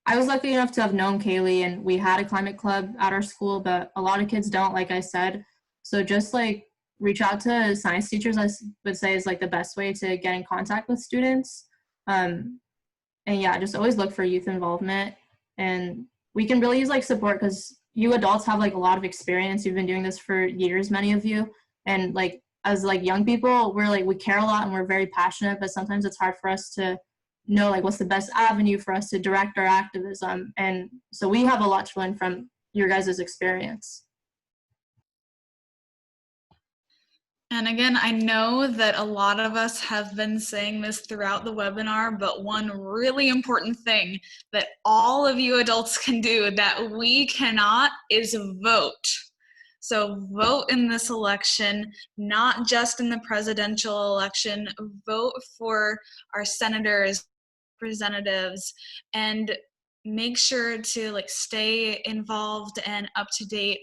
I was lucky enough to have known Kaylee and we had a climate club at our school, but a lot of kids don't, like I said. So just like reach out to science teachers, I would say is like the best way to get in contact with students. And yeah, just always look for youth involvement. And we can really use like support because you adults have like a lot of experience. You've been doing this for years, many of you. And like as like young people, we're like, we care a lot and we're very passionate, but sometimes it's hard for us to know like what's the best avenue for us to direct our activism. And so we have a lot to learn from your guys' experience. And again, I know that a lot of us have been saying this throughout the webinar, but one really important thing that all of you adults can do that we cannot is vote. So vote in this election, not just in the presidential election. Vote for our senators, representatives, and make sure to like stay involved and up to date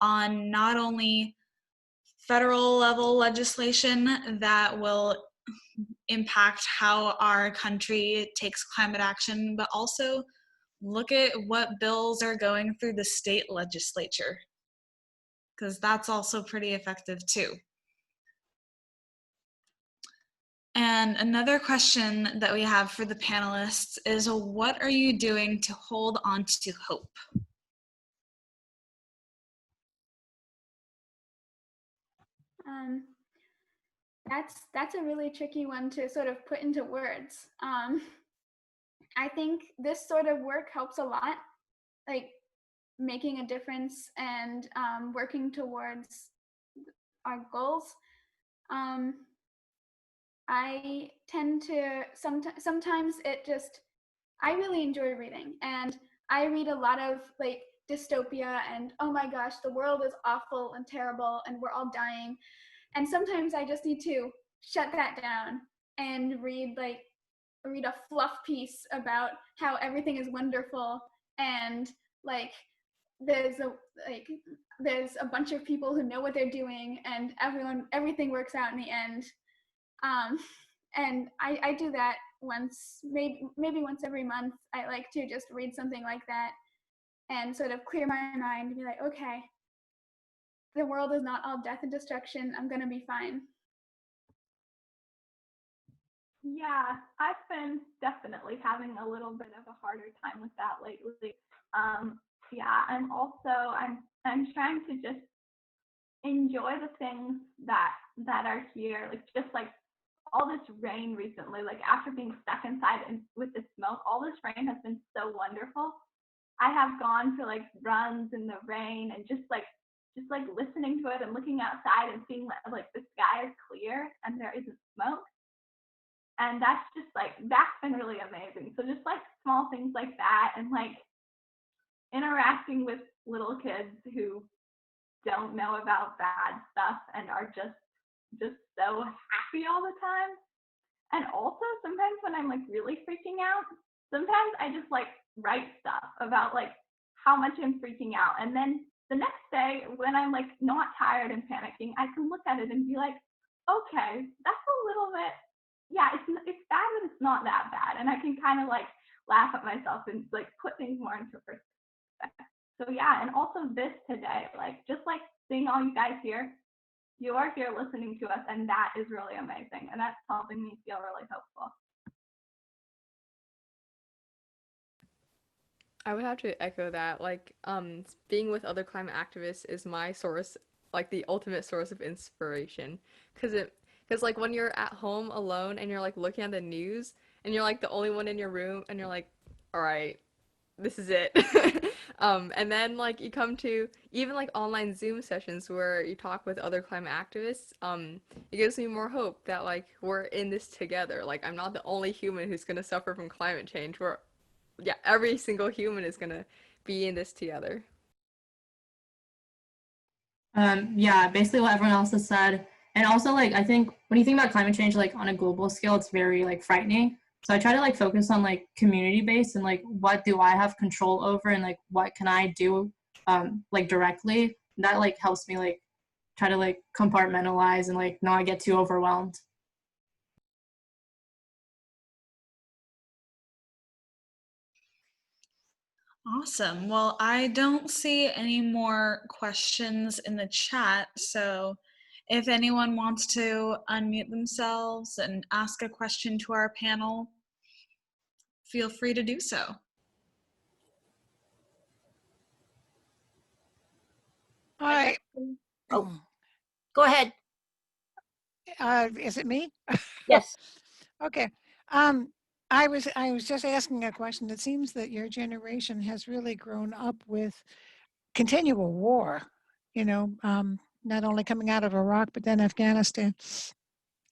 on not only federal level legislation that will impact how our country takes climate action, but also look at what bills are going through the state legislature, because that's also pretty effective too. And another question that we have for the panelists is, what are you doing to hold on to hope? That's a really tricky one to sort of put into words. I think this sort of work helps a lot, like making a difference and working towards our goals. I tend to, sometimes it just, I really enjoy reading, and I read a lot of like dystopia and, oh my gosh, the world is awful and terrible and we're all dying. And sometimes I just need to shut that down and read a fluff piece about how everything is wonderful, and like there's a bunch of people who know what they're doing and everything works out in the end. And I do that once, maybe once every month. I like to just read something like that and sort of clear my mind and be like, okay, the world is not all death and destruction. I'm gonna be fine. Yeah, I've been definitely having a little bit of a harder time with that lately. Yeah, I'm trying to just enjoy the things that are here, like just like all this rain recently, like after being stuck inside and with the smoke, all this rain has been so wonderful. I have gone for like runs in the rain and just like listening to it and looking outside and seeing that like the sky is clear and there isn't smoke. And that's been really amazing. So just like small things like that, and like interacting with little kids who don't know about bad stuff and are just so happy all the time. And also sometimes when I'm like really freaking out, sometimes I just like write stuff about like how much I'm freaking out. And then the next day when I'm like not tired and panicking, I can look at it and be like, okay, that's a little bit, yeah, it's bad, but it's not that bad. And I can kind of like laugh at myself and like put things more into perspective. So yeah, and also this today, like just like seeing all you guys here, you are here listening to us, and that is really amazing, and that's helping me feel really hopeful. I would have to echo that. Like, being with other climate activists is my source, like the ultimate source of inspiration. Cause like when you're at home alone and you're like looking at the news and you're like the only one in your room and you're like, all right, this is it. And then like you come to even like online Zoom sessions where you talk with other climate activists, it gives me more hope that like we're in this together. Like I'm not the only human who's gonna suffer from climate change. Yeah, every single human is gonna be in this together. Yeah, basically what everyone else has said. And also, like, I think when you think about climate change, like on a global scale, it's very like frightening. So I try to like focus on like community based and like what do I have control over and like what can I do like directly. That like helps me like try to like compartmentalize and like not get too overwhelmed. Awesome. Well, I don't see any more questions in the chat, so if anyone wants to unmute themselves and ask a question to our panel, feel free to do so. All right. Oh, go ahead. Is it me? Yes. Okay. I was just asking a question. It seems that your generation has really grown up with continual war, not only coming out of Iraq, but then Afghanistan,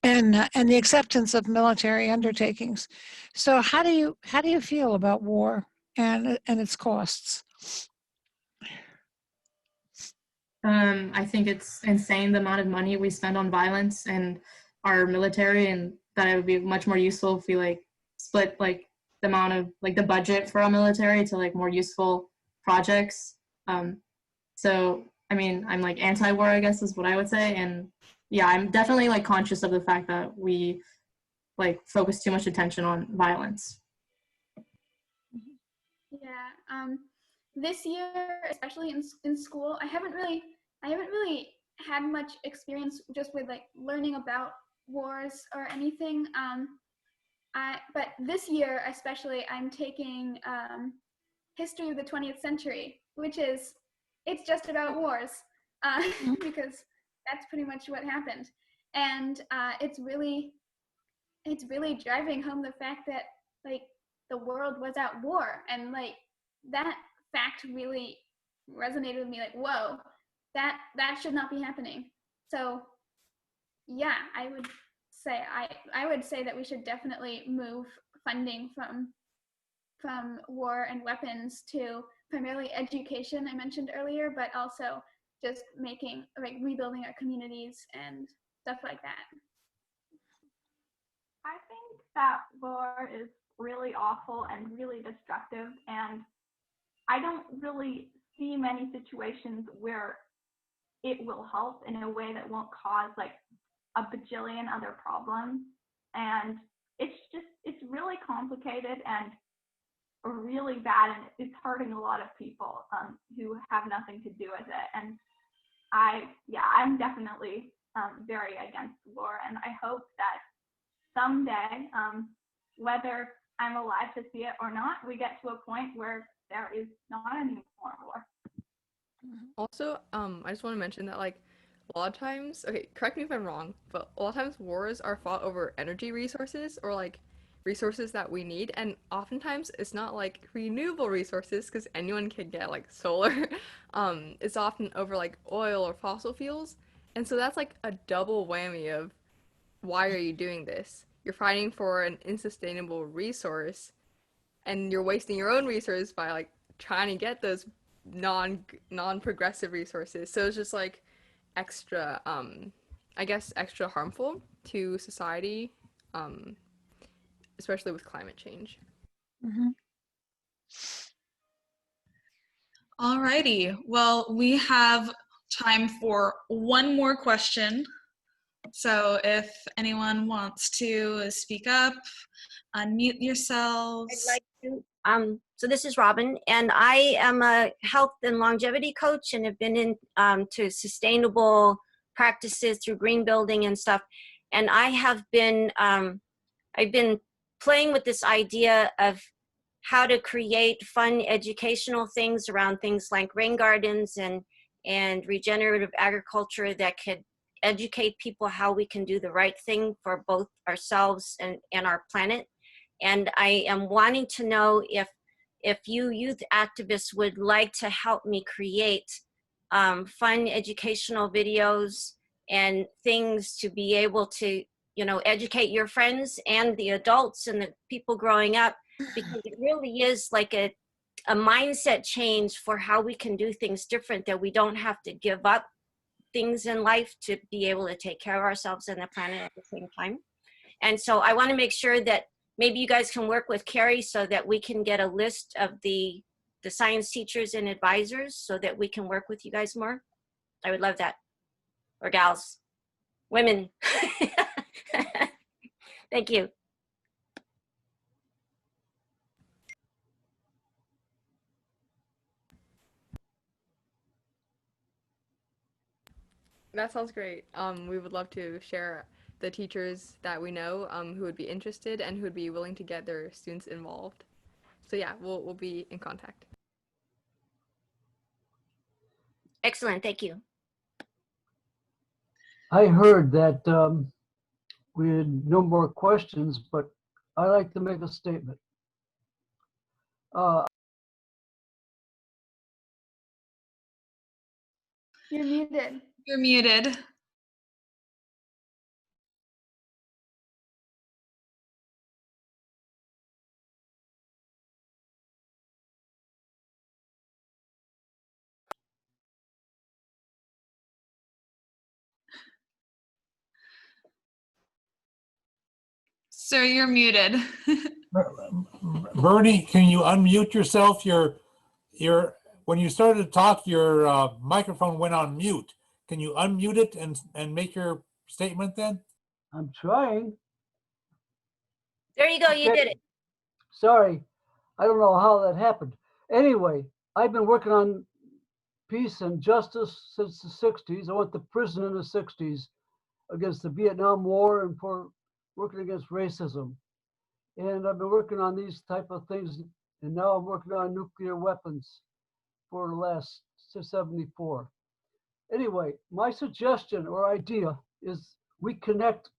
and the acceptance of military undertakings. So how do you feel about war and its costs? I think it's insane the amount of money we spend on violence and our military, and that it would be much more useful if we like split like the amount of like the budget for our military to like more useful projects. So I mean, I'm like anti-war, I guess is what I would say, and yeah, I'm definitely like conscious of the fact that we like focus too much attention on violence. Yeah. This year, especially in school, I haven't really had much experience just with like learning about wars or anything. But this year especially, I'm taking history of the 20th century, which is it's just about wars, because that's pretty much what happened, and it's really driving home the fact that like the world was at war, and like that fact really resonated with me, like whoa, that should not be happening. So yeah, I would say that we should definitely move funding from war and weapons to primarily education, I mentioned earlier, but also just making like rebuilding our communities and stuff like that. I think that war is really awful and really destructive, and I don't really see many situations where it will help in a way that won't cause like a bajillion other problems. And it's really complicated and really bad, and it's hurting a lot of people who have nothing to do with it. And I'm definitely very against war, and I hope that someday, whether I'm alive to see it or not, we get to a point where there is not any more war. Also, I just want to mention that like a lot of times, okay, correct me if I'm wrong, but a lot of times wars are fought over energy resources or like resources that we need, and oftentimes it's not like renewable resources because anyone can get like solar. It's often over like oil or fossil fuels, and so that's like a double whammy of why are you doing this? You're fighting for an unsustainable resource, and you're wasting your own resources by like trying to get those non-progressive resources. So it's just like extra I guess extra harmful to society, especially with climate change. Mm-hmm. Alrighty, well, we have time for one more question. So if anyone wants to speak up, unmute yourselves. I'd like to. So this is Robin, and I am a health and longevity coach, and have been in to sustainable practices through green building and stuff. And I have been I've been playing with this idea of how to create fun educational things around things like rain gardens and regenerative agriculture that could educate people how we can do the right thing for both ourselves and our planet. And I am wanting to know if you youth activists would like to help me create fun educational videos and things to be able to, educate your friends and the adults and the people growing up, because it really is like a mindset change for how we can do things different, that we don't have to give up things in life to be able to take care of ourselves and the planet at the same time. And so I want to make sure that maybe you guys can work with Carrie so that we can get a list of the science teachers and advisors so that we can work with you guys more. I would love that. Or gals, women. Thank you. That sounds great. We would love to share the teachers that we know who would be interested and who would be willing to get their students involved. So yeah, we'll be in contact. Excellent, thank you. I heard that we had no more questions, but I'd like to make a statement. You're muted. You're muted. Sir, you're muted. Bernie, can you unmute yourself? When you started to talk, your microphone went on mute. Can you unmute it and make your statement then? I'm trying. There you go, you Okay. did it. Sorry, I don't know how that happened. Anyway, I've been working on peace and justice since the 60s. I went to prison in the 60s against the Vietnam War and for working against racism. And I've been working on these type of things, and now I'm working on nuclear weapons for the last 74. Anyway, my suggestion or idea is we connect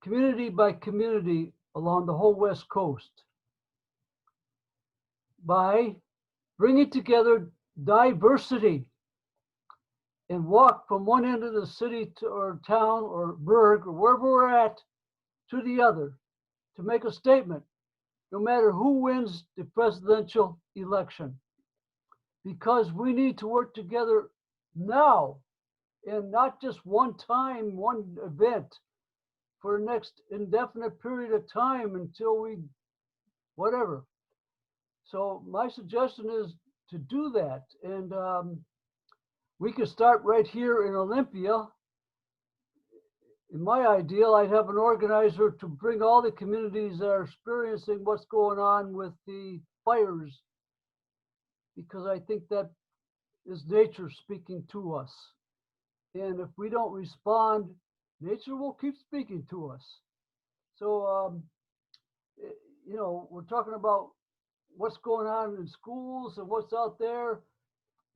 community by community along the whole West Coast by bringing together diversity and walk from one end of the city to, or town or burg or wherever we're at to the other to make a statement, no matter who wins the presidential election. Because we need to work together now and not just one time, one event for the next indefinite period of time until we, whatever. So my suggestion is to do that. And we could start right here in Olympia. In my ideal, I'd have an organizer to bring all the communities that are experiencing what's going on with the fires, because I think that is nature speaking to us. And if we don't respond, nature will keep speaking to us. So, you know, we're talking about what's going on in schools and what's out there,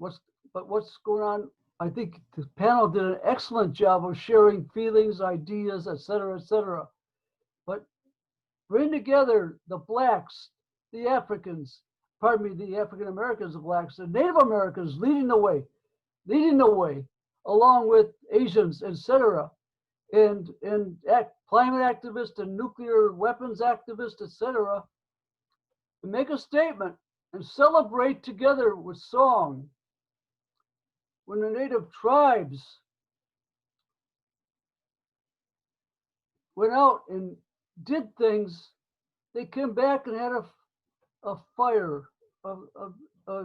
but what's going on. I think the panel did an excellent job of sharing feelings, ideas, et cetera, et cetera. But bring together the Blacks, the Africans, pardon me, the African Americans, the Blacks, the Native Americans leading the way, along with Asians, et cetera, and climate activists and nuclear weapons activists, et cetera, and make a statement and celebrate together with song. When the native tribes went out and did things, they came back and had a fire, a